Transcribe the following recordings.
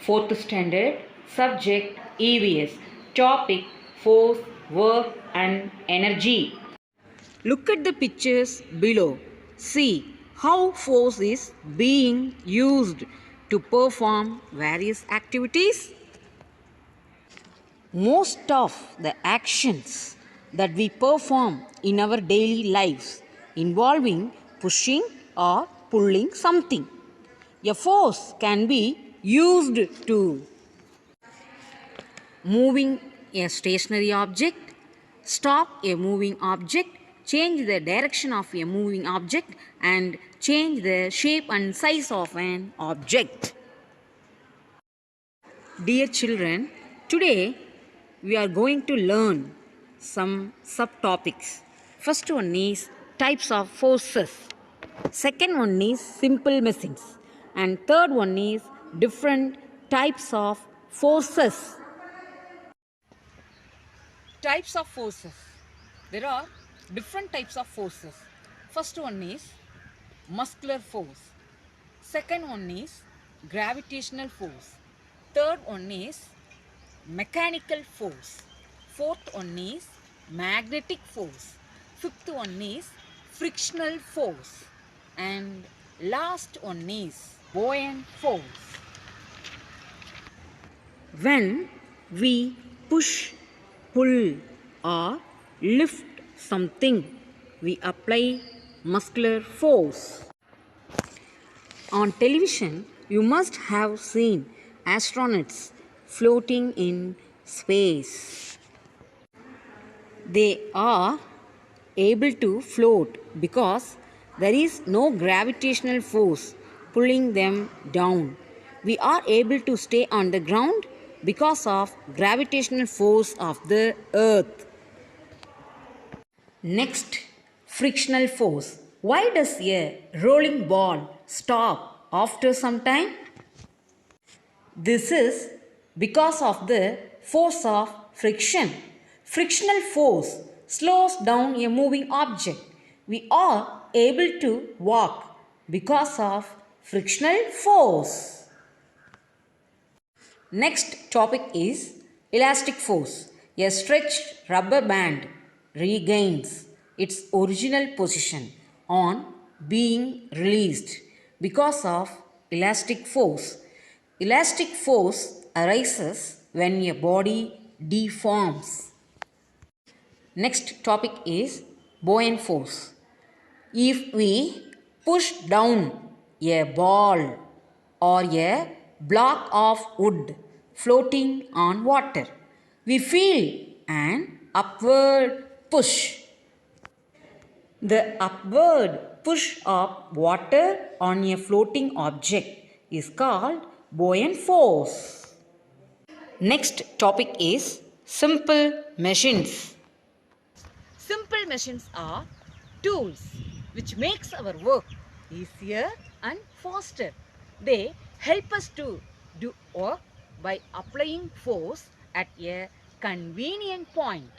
4th standard, subject EVS, topic force, work and energy. Look at the pictures below. See how force is being used to perform various activities. Most of the actions that we perform in our daily lives involving pushing or pulling something. A force can be used to moving a stationary object, stop a moving object, change the direction of a moving object, and change the shape and size of an object. Dear children, today we are going to learn some subtopics. First one is types of forces. Second one is simple machines. And third one is different types of forces. Types of forces. There are different types of forces. First one is muscular force. Second one is gravitational force. Third one is mechanical force. Fourth one is magnetic force. Fifth one is frictional force. And last one is buoyant force. When we push, pull or lift something, we apply muscular force. On television, you must have seen astronauts floating in space. They are able to float because there is no gravitational force pulling them down. We are able to stay on the ground because of gravitational force of the earth. Next, frictional force. Why does a rolling ball stop after some time? This is because of the force of friction. Frictional force slows down a moving object. We are able to walk because of frictional force. Next topic is elastic force. A stretched rubber band regains its original position on being released because of elastic force. Elastic force arises when a body deforms. Next topic is buoyant force. If we push down a ball or a block of wood floating on water, we feel an upward push. The upward push of water on a floating object is called buoyant force. Next topic is simple machines. Simple machines are tools which makes our work easier and faster. They help us to do work by applying force at a convenient point,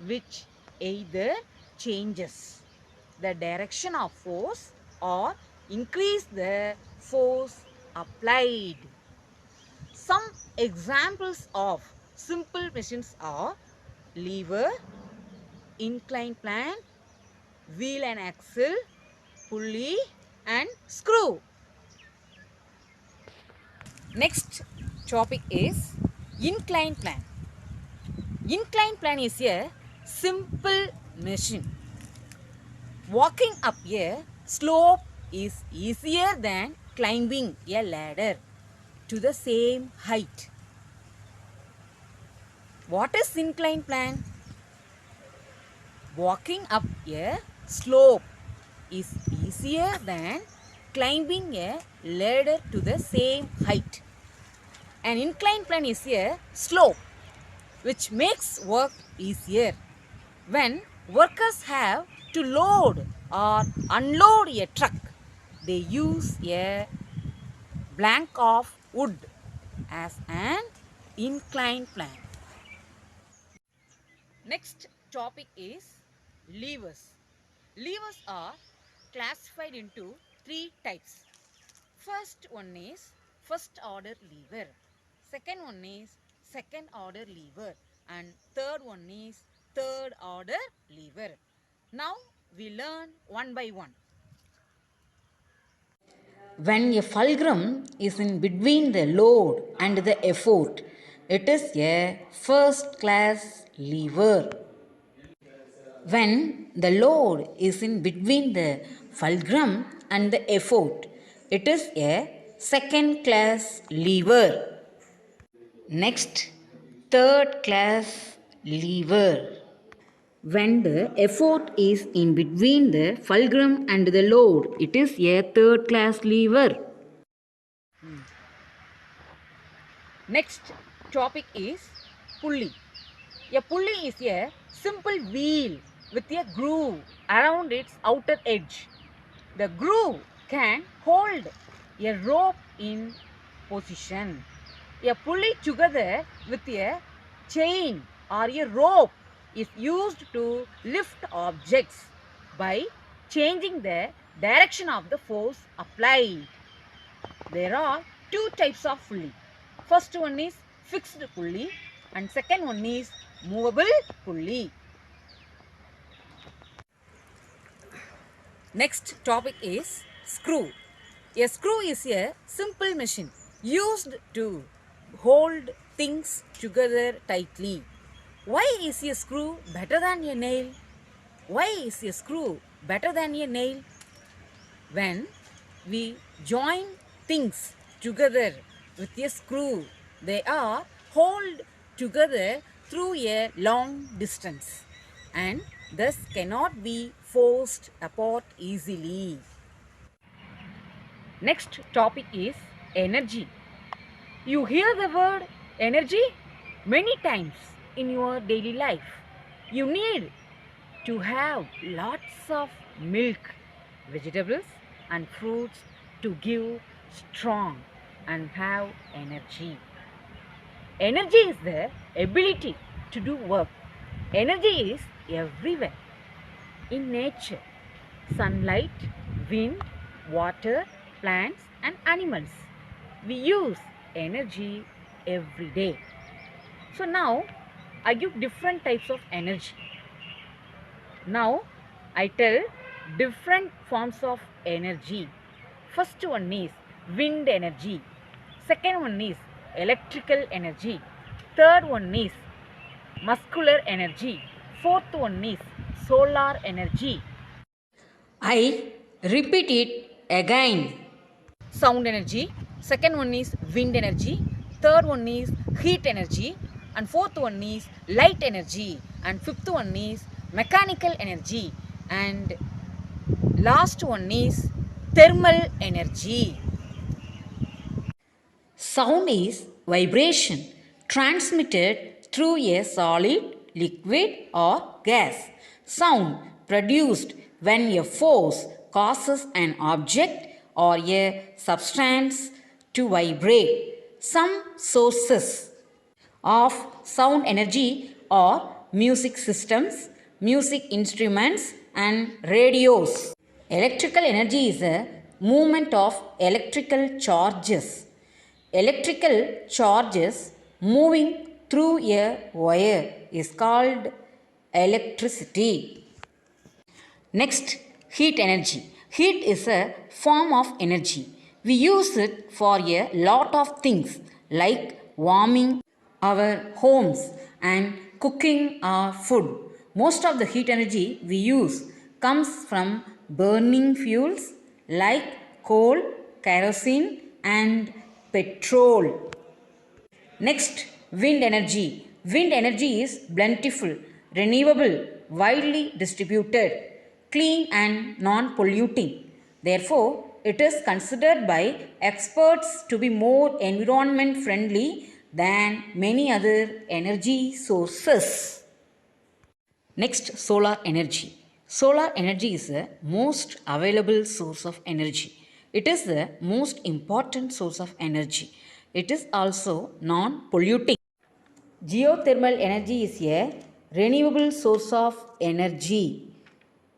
which either changes the direction of force or increase the force applied. Some examples of simple machines are lever, inclined plane, wheel and axle, pulley and screw. Next topic is inclined plane. Inclined plane is a simple machine. Walking up a slope is easier than climbing a ladder to the same height. What is inclined plane? Walking up a slope is easier than climbing a ladder to the same height. An inclined plane is a slope which makes work easier. When workers have to load or unload a truck, they use a plank of wood as an inclined plane. Next topic is levers. Levers are classified into three types. First one is first order lever. second one is second order lever, and third one is third order lever. Now we learn one by one. When a fulcrum is in between the load and the effort, it is a first class lever. When the load is in between the fulcrum and the effort, it is a second class lever. Next, third class lever. When the effort is in between the fulcrum and the load, it is a third class lever. Next topic is pulley. A pulley is a simple wheel with a groove around its outer edge. The groove can hold a rope in position. A pulley together with a chain or a rope is used to lift objects by changing the direction of the force applied. There are two types of pulley. First one is fixed pulley and second one is movable pulley. Next topic is screw. A screw is a simple machine used to hold things together tightly. Why is a screw better than a nail? Why is a screw better than a nail? When we join things together with a screw, they are held together through a long distance and thus cannot be forced apart easily. Next topic is energy. You hear the word energy many times in your daily life. You need to have lots of milk, vegetables and fruits to give strong and have energy. Energy is the ability to do work. Energy is everywhere in nature. Sunlight, wind, water, plants and animals. We use energy every day. So now I give different types of energy. Now I tell different forms of energy. First one is wind energy. Second one is electrical energy. Third one is muscular energy. Fourth one is solar energy. I repeat it again. Sound energy. Second one is wind energy. Third one is heat energy. And fourth one is light energy. And fifth one is mechanical energy. And last one is thermal energy. Sound is vibration transmitted through a solid, liquid, or gas. Sound produced when a force causes an object or a substance to vibrate. Some sources of sound energy are music systems, music instruments, and radios. Electrical energy is a movement of electrical charges. Electrical charges moving through a wire is called electricity. Next, heat energy. Heat is a form of energy. We use it for a lot of things like warming our homes and cooking our food. Most of the heat energy we use comes from burning fuels like coal, kerosene and petrol. Next, wind energy. Wind energy is plentiful, renewable, widely distributed, clean and non-polluting. Therefore, it is considered by experts to be more environment friendly than many other energy sources. Next, solar energy. Solar energy is the most available source of energy. It is the most important source of energy. It is also non-polluting. Geothermal energy is a renewable source of energy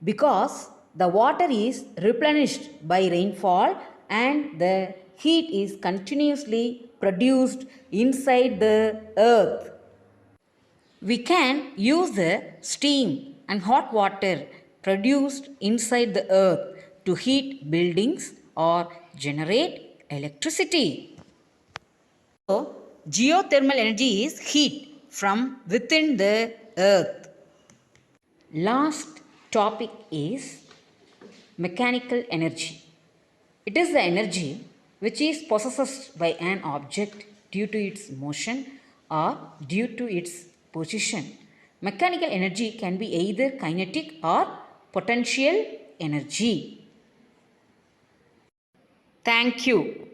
because the water is replenished by rainfall and the heat is continuously produced inside the earth. We can use the steam and hot water produced inside the earth to heat buildings or generate electricity. So, geothermal energy is heat from within the earth. Last topic is mechanical energy. It is the energy which is possessed by an object due to its motion or due to its position. Mechanical energy can be either kinetic or potential energy. Thank you.